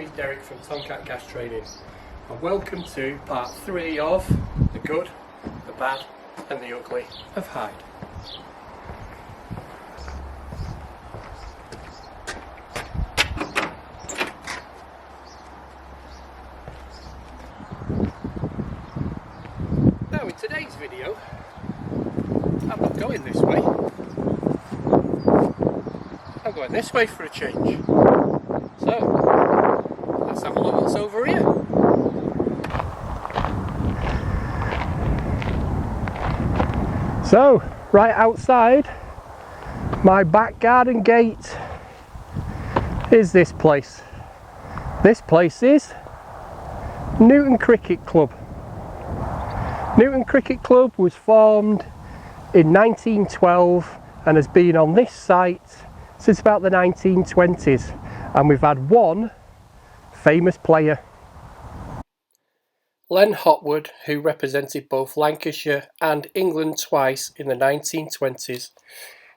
name is Derek from Tomcat Gas Training, and welcome to part 3 of the good, the bad and the ugly of Hyde. Now in today's video, I'm not going this way, I'm going this way for a change. So, let's have a look what's over here. So, right outside my back garden gate is this place. This place is Newton Cricket Club. Newton Cricket Club was formed in 1912 and has been on this site since about the 1920s, and we've had one famous player. Len Hopwood, who represented both Lancashire and England twice in the 1920s.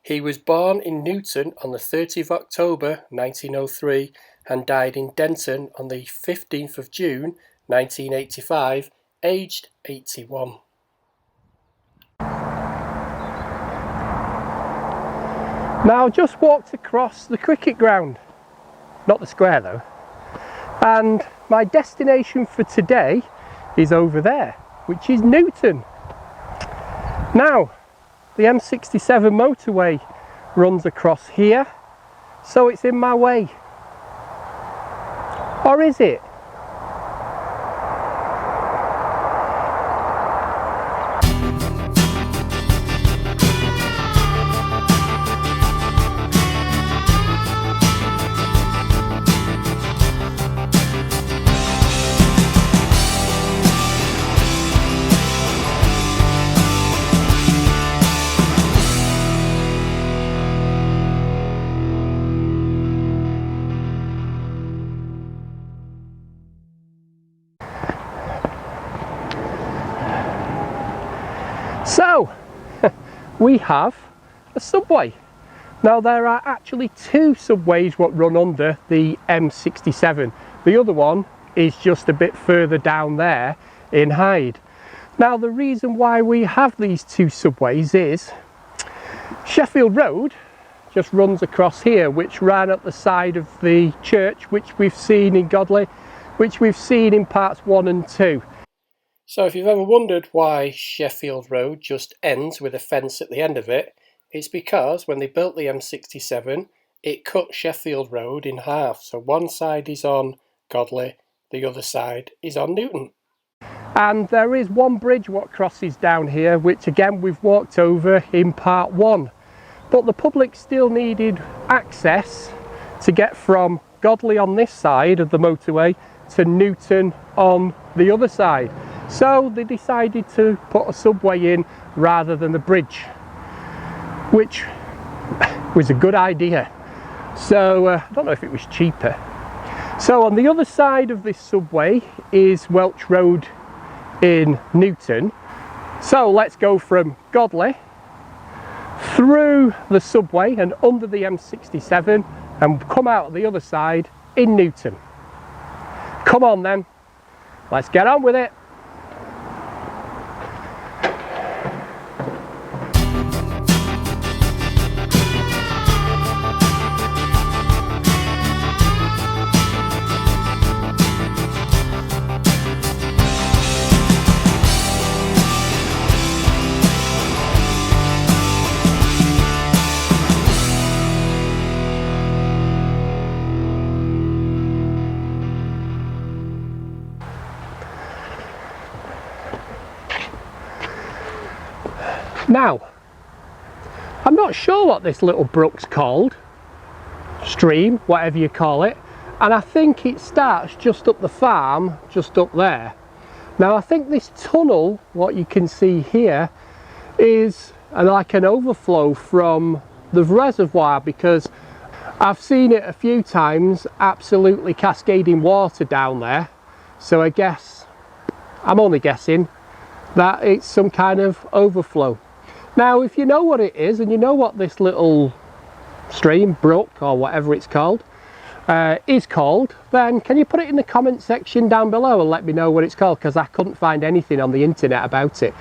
He was born in Newton on the 30th of October 1903 and died in Denton on the 15th of June 1985, aged 81. Now I just walked across the cricket ground, not the square though, and my destination for today is over there, which is Newton. Now the M67 motorway runs across here, so it's in my way. Or is it? So, we have a subway. Now there are actually two subways what run under the M67. The other one is just a bit further down there in Hyde. Now the reason why we have these two subways is Sheffield Road just runs across here, which ran at the side of the church, which we've seen in UGLY, which we've seen in parts 1 and 2. So if you've ever wondered why Sheffield Road just ends with a fence at the end of it, it's because when they built the M67, it cut Sheffield Road in half. So one side is on UGLY, the other side is on Newton. And there is one bridge what crosses down here, which again we've walked over in part 1. But the public still needed access to get from UGLY on this side of the motorway to Newton on the other side. So they decided to put a subway in rather than the bridge, which was a good idea. So I don't know if it was cheaper. So on the other side of this subway is Welch Road in Newton. So let's go from UGLY through the subway and under the M67 and come out the other side in Newton. Come on then, let's get on with it. Now, I'm not sure what this little brook's called, stream, whatever you call it, and I think it starts just up the farm, just up there. Now I think this tunnel, what you can see here, is like an overflow from the reservoir, because I've seen it a few times, absolutely cascading water down there. So I guess, I'm only guessing, that it's some kind of overflow. Now if you know what it is and you know what this little stream, brook or whatever it's called, is called, then can you put it in the comment section down below and let me know what it's called, because I couldn't find anything on the internet about it.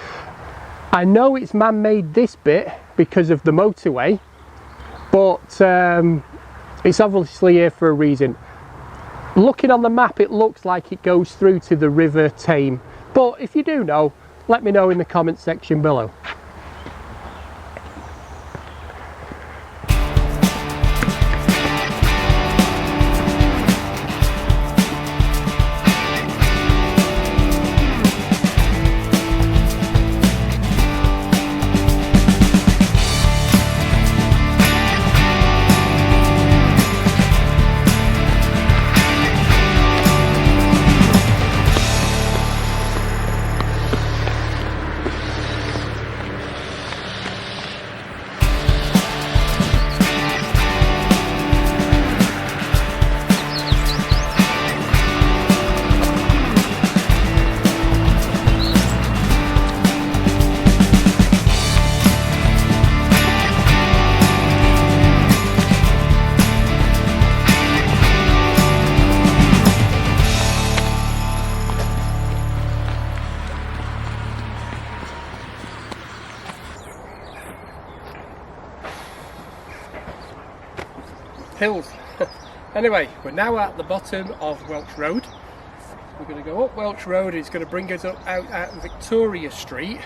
I know it's man-made this bit because of the motorway, but it's obviously here for a reason. Looking on the map, it looks like it goes through to the River Tame, but if you do know, let me know in the comment section below. Hills. Anyway, we're now at the bottom of Welch Road. We're going to go up Welch Road. It's going to bring us up out at Victoria Street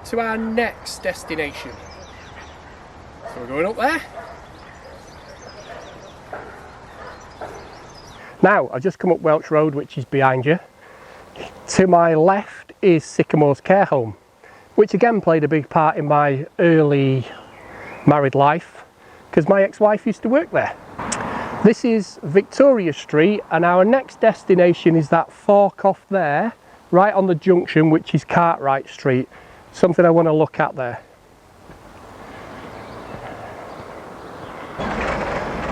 to our next destination. So we're going up there. Now, I've just come up Welch Road, which is behind you. To my left is Sycamore's Care Home, which again played a big part in my early married life, because my ex-wife used to work there. This is Victoria Street, and our next destination is that fork off there, right on the junction, which is Cartwright Street. Something I want to look at there.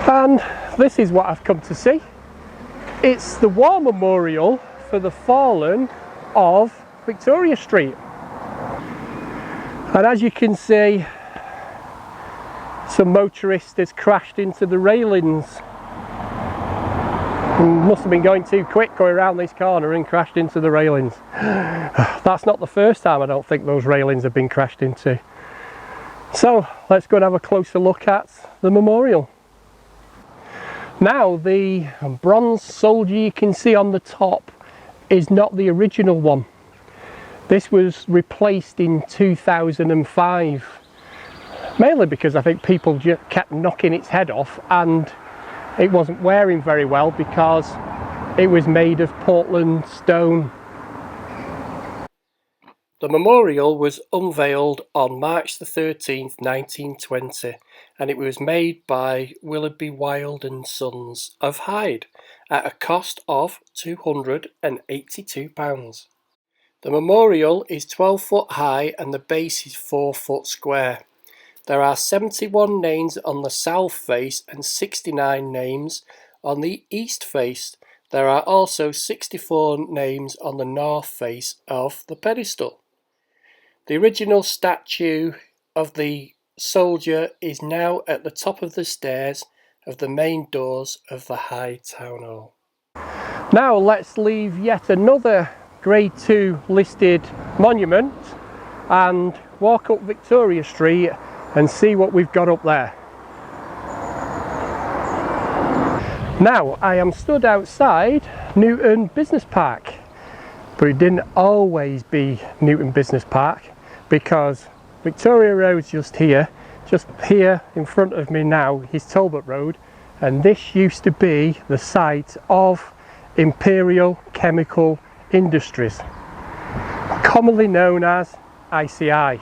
And this is what I've come to see. It's the war memorial for the fallen of Victoria Street. And as you can see, some motorist has crashed into the railings. Must have been going too quick going around this corner and crashed into the railings. That's not the first time I don't think those railings have been crashed into. So let's go and have a closer look at the memorial. Now, the bronze soldier you can see on the top is not the original one. This was replaced in 2005. Mainly because I think people just kept knocking its head off, and it wasn't wearing very well because it was made of Portland stone. The memorial was unveiled on March the 13th, 1920, and it was made by Willoughby Wild and Sons of Hyde at a cost of £282. The memorial is 12 foot high and the base is 4 foot square. There are 71 names on the south face and 69 names on the east face. There are also 64 names on the north face of the pedestal. The original statue of the soldier is now at the top of the stairs of the main doors of the Hyde Town Hall. Now let's leave yet another Grade 2 listed monument and walk up Victoria Street and see what we've got up there. Now I am stood outside Newton Business Park, but it didn't always be Newton Business Park, because Victoria Road's just here in front of me now is Talbot Road, and this used to be the site of Imperial Chemical Industries, commonly known as ICI.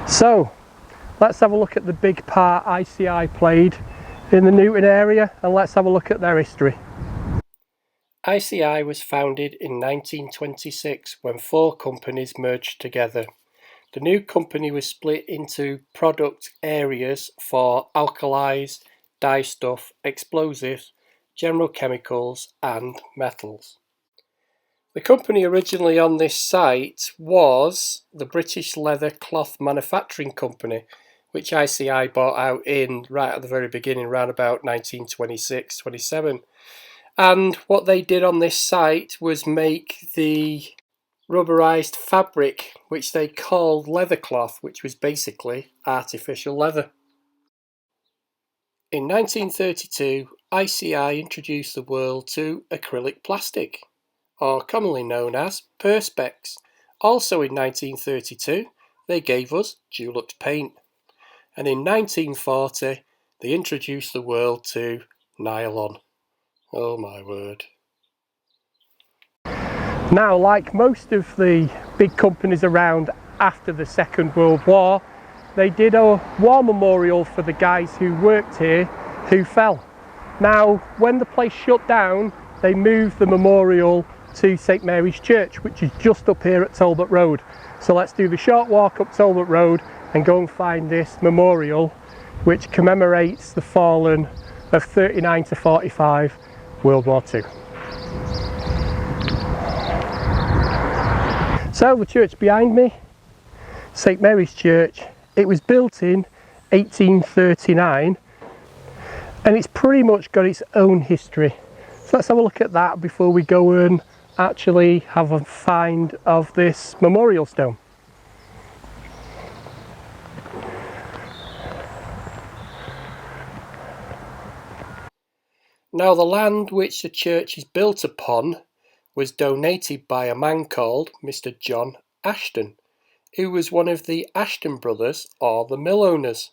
So let's have a look at the big part ICI played in the Newton area, and let's have a look at their history. ICI was founded in 1926 when 4 companies merged together. The new company was split into product areas for alkalis, dyestuff, explosives, general chemicals and metals. The company originally on this site was the British Leather Cloth Manufacturing Company, which ICI bought out in right at the very beginning, around about 1926-27. And what they did on this site was make the rubberized fabric, which they called leather cloth, which was basically artificial leather. In 1932, ICI introduced the world to acrylic plastic, or commonly known as Perspex. Also in 1932, they gave us Dulux paint. And in 1940, they introduced the world to nylon. Oh my word. Now, like most of the big companies around after the Second World War, they did a war memorial for the guys who worked here who fell. Now, when the place shut down, they moved the memorial to St Mary's Church, which is just up here at Talbot Road. So let's do the short walk up Talbot Road and go and find this memorial, which commemorates the fallen of 39 to 45 World War II. So the church behind me, St Mary's Church, it was built in 1839 and it's pretty much got its own history. So let's have a look at that before we go and actually have a find of this memorial stone. Now, the land which the church is built upon was donated by a man called Mr. John Ashton, who was one of the Ashton brothers, or the mill owners.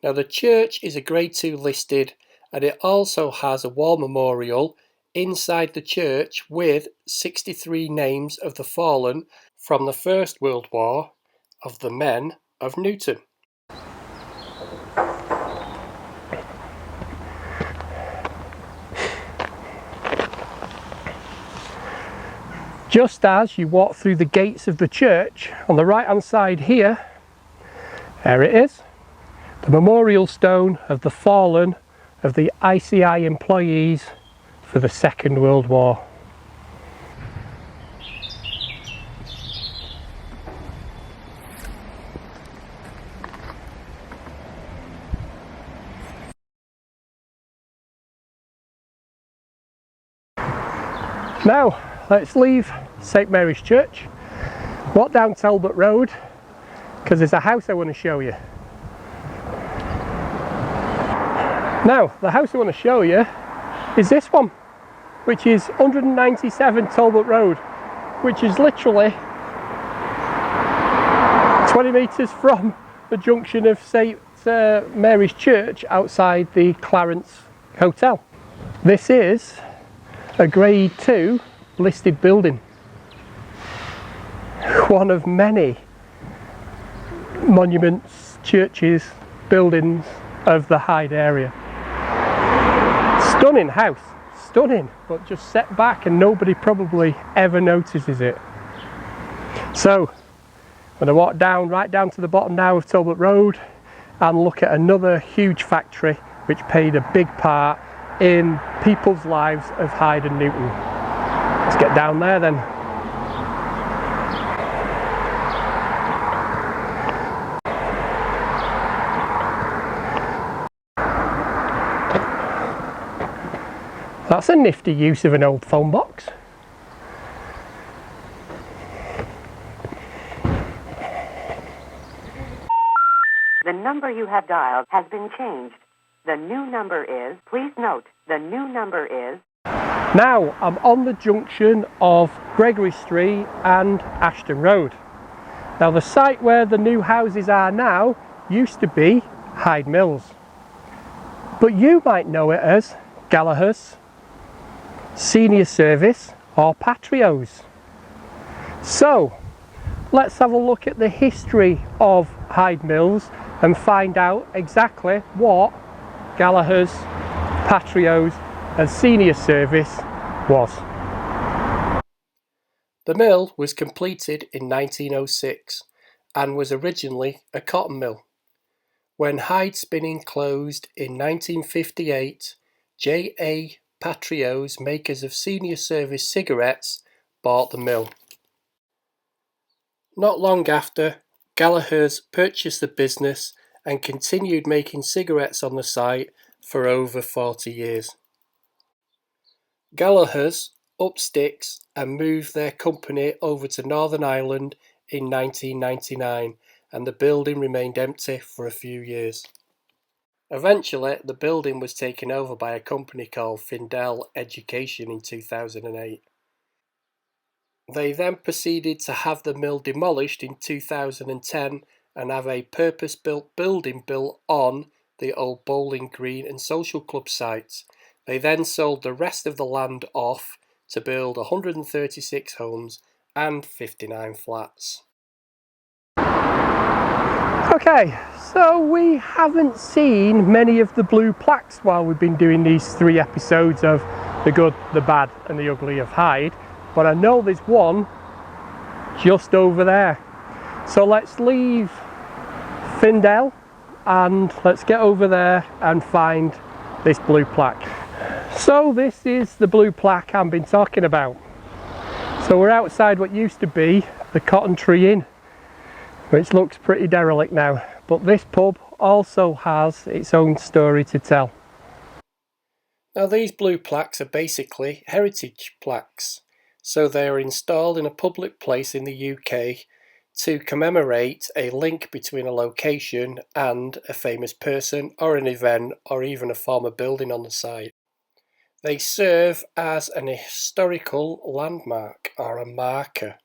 Now, the church is a Grade 2 listed, and it also has a war memorial inside the church with 63 names of the fallen from the First World War of the men of Newton. Just as you walk through the gates of the church, on the right hand side here, there it is, the memorial stone of the fallen of the ICI employees for the Second World War. Now, let's leave St Mary's Church, walk down Talbot Road, because there's a house I want to show you. Now, the house I want to show you is this one, which is 197 Talbot Road, which is literally 20 metres from the junction of St Mary's Church outside the Clarence Hotel. This is a Grade 2 listed building, one of many monuments, churches, buildings of the Hyde area. Stunning house, stunning, but just set back and nobody probably ever notices it. So I'm going to walk down, right down to the bottom now of Talbot Road, and look at another huge factory which played a big part in people's lives of Hyde and Newton. Let's get down there then. That's a nifty use of an old phone box. The number you have dialed has been changed. The new number is, please note, the new number is... Now I'm on the junction of Gregory Street and Ashton Road. Now the site where the new houses are now used to be Hyde Mills, but you might know it as Gallagher's, Senior Service, or Patrio's. So let's have a look at the history of Hyde Mills and find out exactly what Gallagher's, Patrio's and Senior Service was. The mill was completed in 1906 and was originally a cotton mill. When Hyde Spinning closed in 1958, J.A. Patrio's, makers of Senior Service cigarettes, bought the mill. Not long after, Gallagher's purchased the business and continued making cigarettes on the site for over 40 years. Gallagher's up sticks and moved their company over to Northern Ireland in 1999, and the building remained empty for a few years. Eventually, the building was taken over by a company called Findell Education in 2008. They then proceeded to have the mill demolished in 2010 and have a purpose-built building built on the old bowling green and social club sites. They then sold the rest of the land off to build 136 homes and 59 flats. Okay, so we haven't seen many of the blue plaques while we've been doing these 3 episodes of The Good, the Bad and the Ugly of Hyde, but I know there's one just over there. So let's leave Findell and let's get over there and find this blue plaque. So this is the blue plaque I've been talking about. So we're outside what used to be the Cotton Tree Inn, which looks pretty derelict now, but this pub also has its own story to tell. Now these blue plaques are basically heritage plaques, so they are installed in a public place in the UK to commemorate a link between a location and a famous person or an event or even a former building on the site. They serve as an historical landmark or a marker.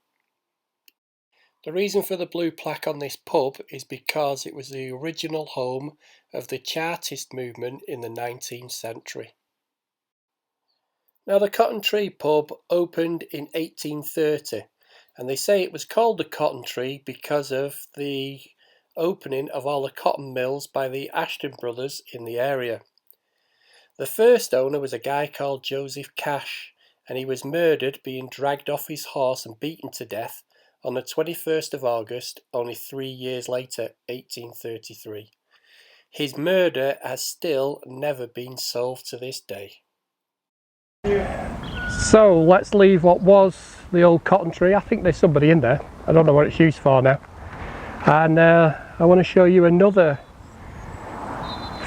The reason for the blue plaque on this pub is because it was the original home of the Chartist movement in the 19th century. Now the Cotton Tree pub opened in 1830, and they say it was called the Cotton Tree because of the opening of all the cotton mills by the Ashton brothers in the area. The first owner was a guy called Joseph Cash, and he was murdered being dragged off his horse and beaten to death on the 21st of August, only 3 years later, 1833. His murder has still never been solved to this day. So let's leave what was the old Cotton Tree. I think there's somebody in there. I don't know what it's used for now. And I want to show you another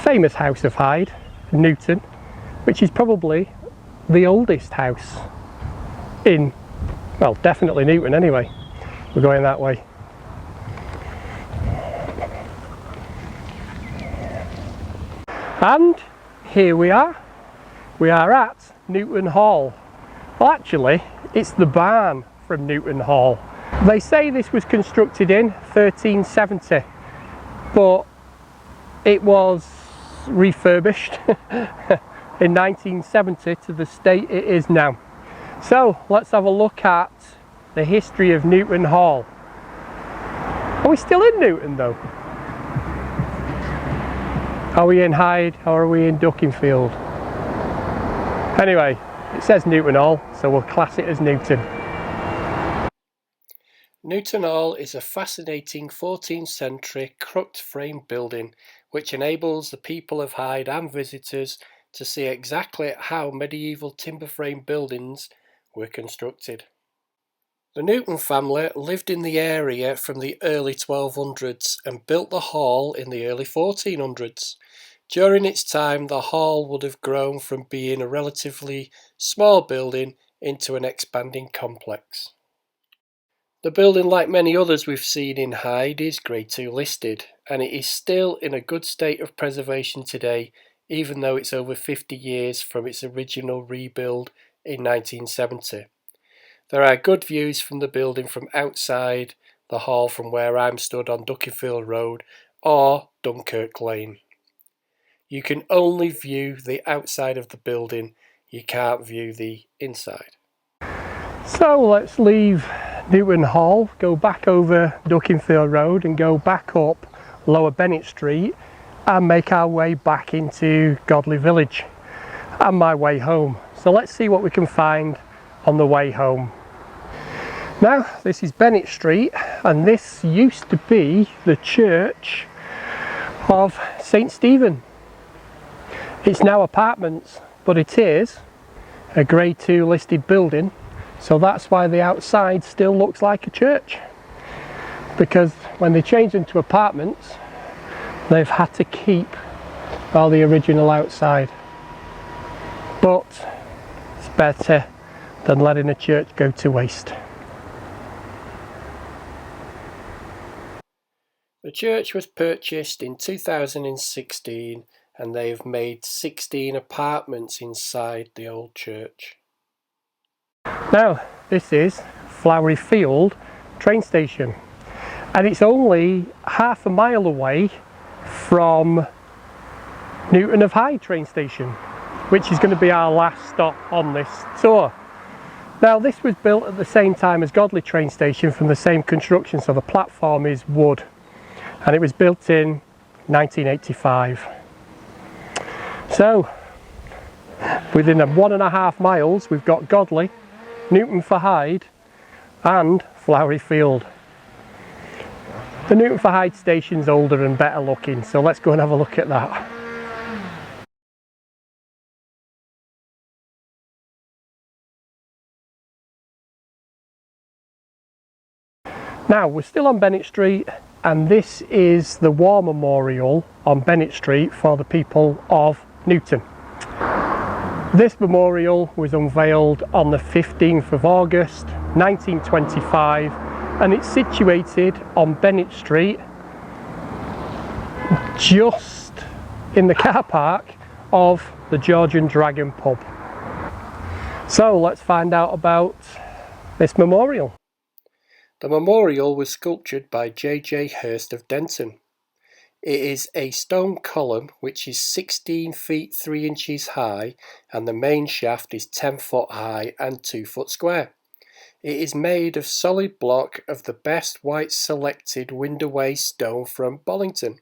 famous house of Hyde, Newton, which is probably the oldest house in, well, definitely Newton anyway. We're going that way. And here we are. We are at Newton Hall. Well, actually, it's the barn from Newton Hall. They say this was constructed in 1370, but it was refurbished in 1970 to the state it is now. So let's have a look at the history of Newton Hall. Are we still in Newton though? Are we in Hyde or are we in Duckingfield? Anyway, it says Newton Hall, so we'll class it as Newton. Newton Hall is a fascinating 14th century crucked frame building which enables the people of Hyde and visitors to see exactly how medieval timber frame buildings were constructed. The Newton family lived in the area from the early 1200s and built the hall in the early 1400s. During its time, the hall would have grown from being a relatively small building into an expanding complex. The building, like many others we've seen in Hyde, is Grade 2 listed, and it is still in a good state of preservation today, even though it's over 50 years from its original rebuild in 1970. There are good views from the building from outside the hall from where I'm stood on Duckingfield Road or Dunkirk Lane. You can only view the outside of the building, you can't view the inside. So let's leave Newton Hall, go back over Duckingfield Road and go back up Lower Bennett Street and make our way back into Godley Village and my way home. So let's see what we can find on the way home. Now this is Bennett Street, and this used to be the church of St. Stephen. It's now apartments, but it is a Grade 2 listed building, so that's why the outside still looks like a church, because when they changed them to apartments they've had to keep all the original outside, but it's better than letting a church go to waste. The church was purchased in 2016 and they've made 16 apartments inside the old church. Now this is Flowery Field train station, and it's only half a mile away from Newton of Hyde train station, which is going to be our last stop on this tour. Now this was built at the same time as Godley train station from the same construction, so the platform is wood, and it was built in 1985. So within 1.5 miles we've got Godley, Newton for Hyde and Flowery Field. The Newton for Hyde station's older and better looking, so let's go and have a look at that. Now we're still on Bennett Street, and this is the War Memorial on Bennett Street for the people of Newton. This memorial was unveiled on the 15th of August 1925, and it's situated on Bennett Street, just in the car park of the Georgian Dragon pub. So let's find out about this memorial. The memorial was sculptured by J.J. Hurst of Denton. It is a stone column which is 16 feet 3 inches high, and the main shaft is 10 foot high and 2 foot square. It is made of solid block of the best white selected wind-away stone from Bollington,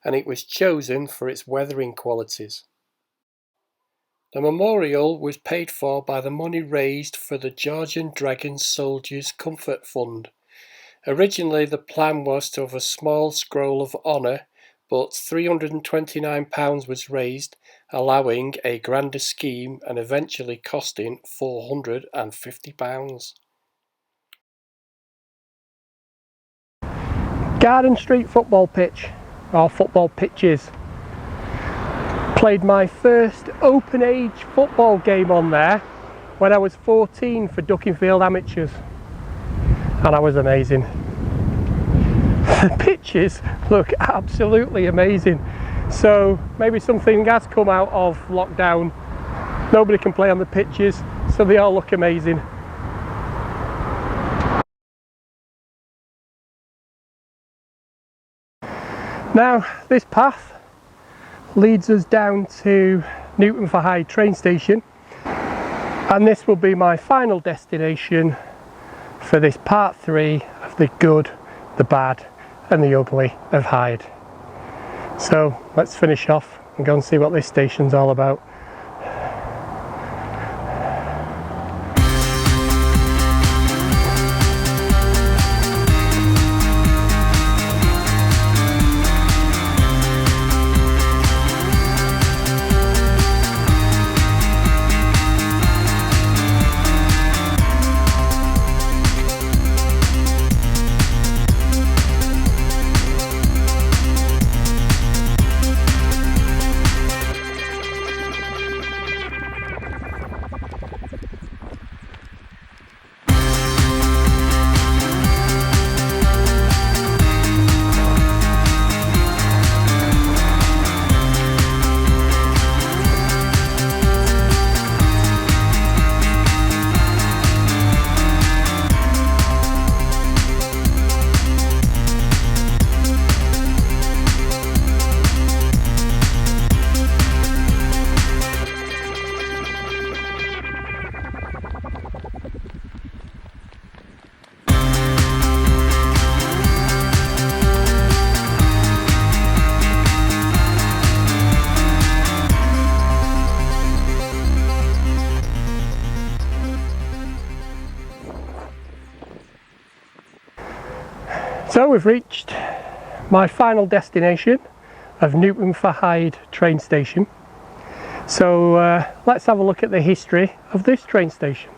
and it was chosen for its weathering qualities. The memorial was paid for by the money raised for the Georgian Dragon Soldiers Comfort Fund. Originally the plan was to have a small scroll of honour, but £329 was raised, allowing a grander scheme and eventually costing £450. Garden Street football pitch, or football pitches. Played my first open age football game on there when I was 14 for Duckingfield Amateurs, and I was amazing. The pitches look absolutely amazing, so maybe something has come out of lockdown. Nobody can play on the pitches, so they all look amazing. Now this path leads us down to Newton for Hyde train station, and this will be my final destination for this part 3 of the good, the bad and the ugly of Hyde. So let's finish off and go and see what this station's all about. So we've reached my final destination of Newton for Hyde train station. So let's have a look at the history of this train station.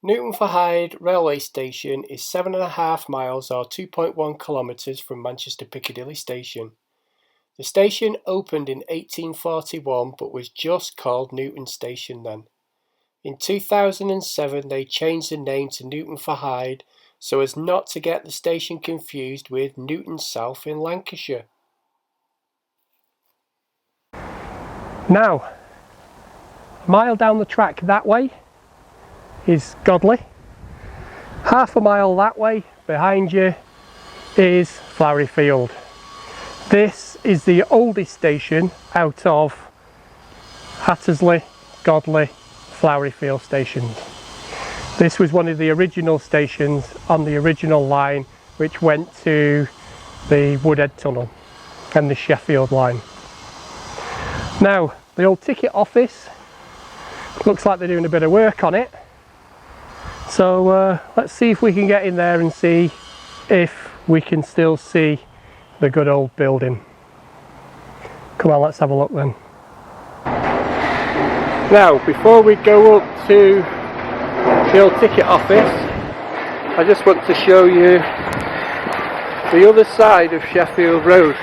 Newton for Hyde railway station is 7.5 miles or 2.1 kilometres from Manchester Piccadilly station. The station opened in 1841 but was just called Newton Station then. In 2007 they changed the name to Newton for Hyde so as not to get the station confused with Newton South in Lancashire. Now, a mile down the track that way is Godley. Half a mile that way behind you is Flowery Field. This is the oldest station out of Hattersley, Godley, Flowery Field stations. This was one of the original stations on the original line which went to the Woodhead Tunnel and the Sheffield line. Now, the old ticket office looks like they're doing a bit of work on it. So let's see if we can get in there and see if we can still see the good old building. Come on, let's have a look then. Now, before we go up to the old ticket office, I just want to show you the other side of Sheffield Road.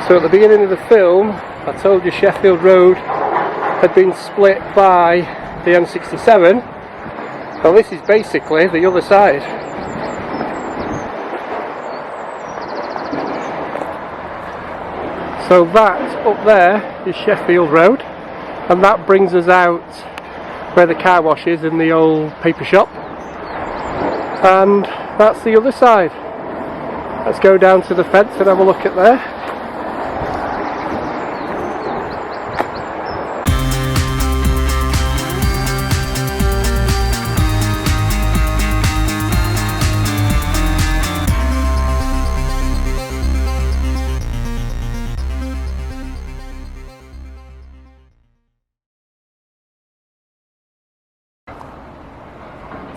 So at the beginning of the film, I told you Sheffield Road had been split by the M67. Well, this is basically the other side. So that up there is Sheffield Road, and that brings us out where the car wash is in the old paper shop, and that's the other side. Let's go down to the fence and have a look at there.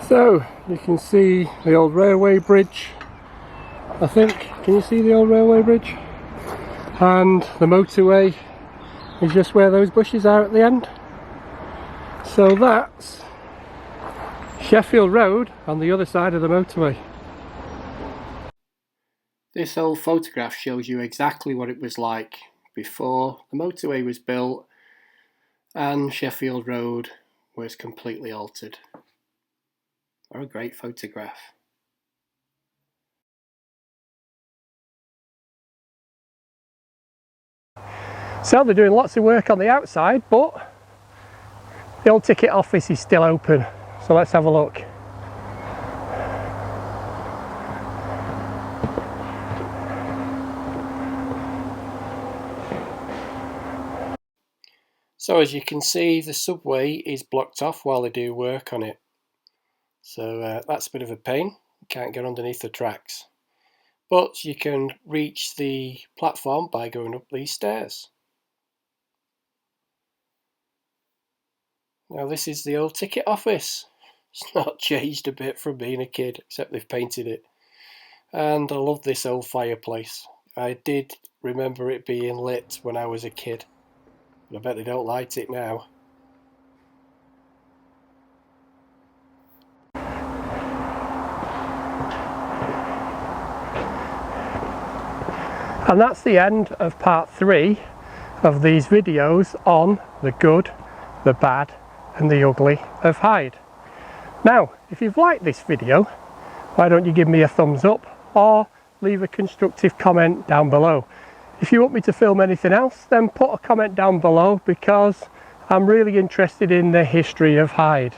So you can see the old railway bridge, I think. Can you see the old railway bridge? And the motorway is just where those bushes are at the end. So that's Sheffield Road on the other side of the motorway. This old photograph shows you exactly what it was like before the motorway was built and Sheffield Road was completely altered. What a great photograph. So they're doing lots of work on the outside, but the old ticket office is still open. So let's have a look. So as you can see, the subway is blocked off while they do work on it. So that's a bit of a pain. You can't get underneath the tracks. But you can reach the platform by going up these stairs. Now this is the old ticket office. It's not changed a bit from being a kid, except they've painted it. And I love this old fireplace. I did remember it being lit when I was a kid. But I bet they don't light it now. And that's the end of part 3 of these videos on the good, the bad and the ugly of Hyde. Now, if you've liked this video, why don't you give me a thumbs up or leave a constructive comment down below. If you want me to film anything else, then put a comment down below, because I'm really interested in the history of Hyde.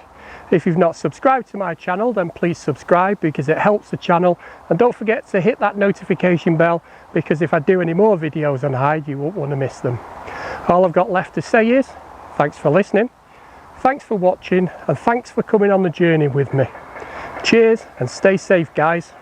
If you've not subscribed to my channel, then please subscribe, because it helps the channel, and don't forget to hit that notification bell, because if I do any more videos on Hyde, you won't want to miss them. All I've got left to say is thanks for listening, thanks for watching, and thanks for coming on the journey with me. Cheers and stay safe, guys.